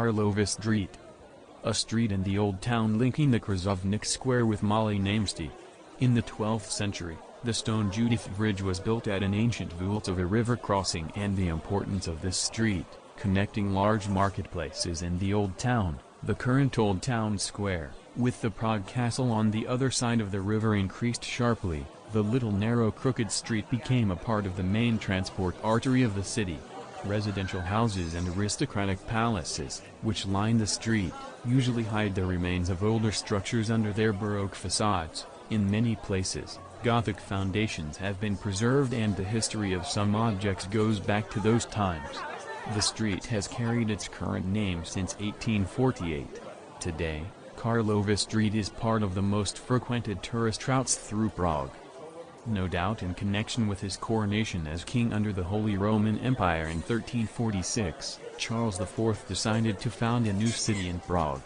Karlova Street. A street in the Old Town linking the Krzovnik Square with Mali Namesti. In the 12th century, the stone Judith Bridge was built at an ancient Vultova river crossing, and the importance of this street, connecting large marketplaces in the Old Town, the current Old Town Square, with the Prague Castle on the other side of the river, increased sharply. The little narrow crooked street became a part of the main transport artery of the city. Residential houses and aristocratic palaces, which line the street, usually hide the remains of older structures under their Baroque facades. In many places, Gothic foundations have been preserved, and the history of some objects goes back to those times. The street has carried its current name since 1848. Today, Karlova Street is part of the most frequented tourist routes through Prague. No doubt in connection with his coronation as king under the Holy Roman Empire in 1346, Charles IV decided to found a new city in Prague.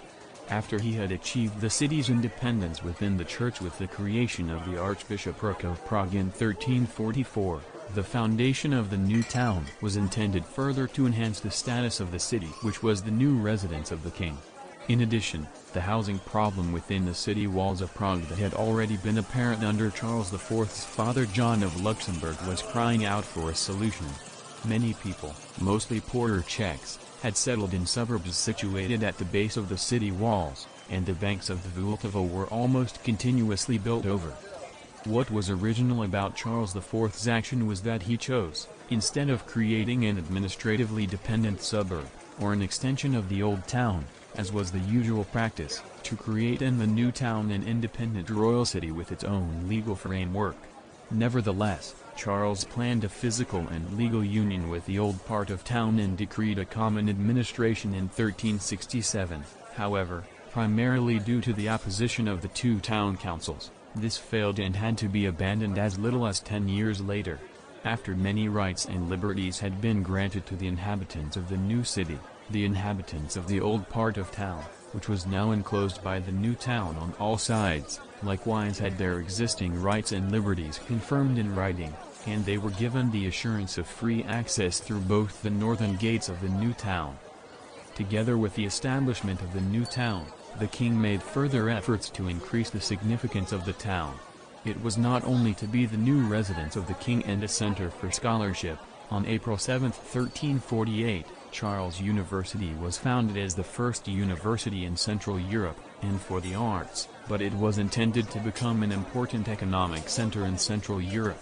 After he had achieved the city's independence within the church with the creation of the Archbishopric of Prague in 1344, the foundation of the new town was intended further to enhance the status of the city, which was the new residence of the king. In addition, the housing problem within the city walls of Prague that had already been apparent under Charles IV's father John of Luxembourg was crying out for a solution. Many people, mostly poorer Czechs, had settled in suburbs situated at the base of the city walls, and the banks of the Vultova were almost continuously built over. What was original about Charles IV's action was that he chose, instead of creating an administratively dependent suburb, or an extension of the old town, as was the usual practice, to create in the new town an independent royal city with its own legal framework. Nevertheless, Charles planned a physical and legal union with the old part of town and decreed a common administration in 1367. However, primarily due to the opposition of the two town councils, this failed and had to be abandoned as little as 10 years later. After many rights and liberties had been granted to the inhabitants of the new city, the inhabitants of the old part of town, which was now enclosed by the new town on all sides, likewise had their existing rights and liberties confirmed in writing, and they were given the assurance of free access through both the northern gates of the new town. Together with the establishment of the new town, the king made further efforts to increase the significance of the town. It was not only to be the new residence of the king and a center for scholarship. On April 7, 1348, Charles University was founded as the first university in Central Europe, and for the arts, but it was intended to become an important economic center in Central Europe.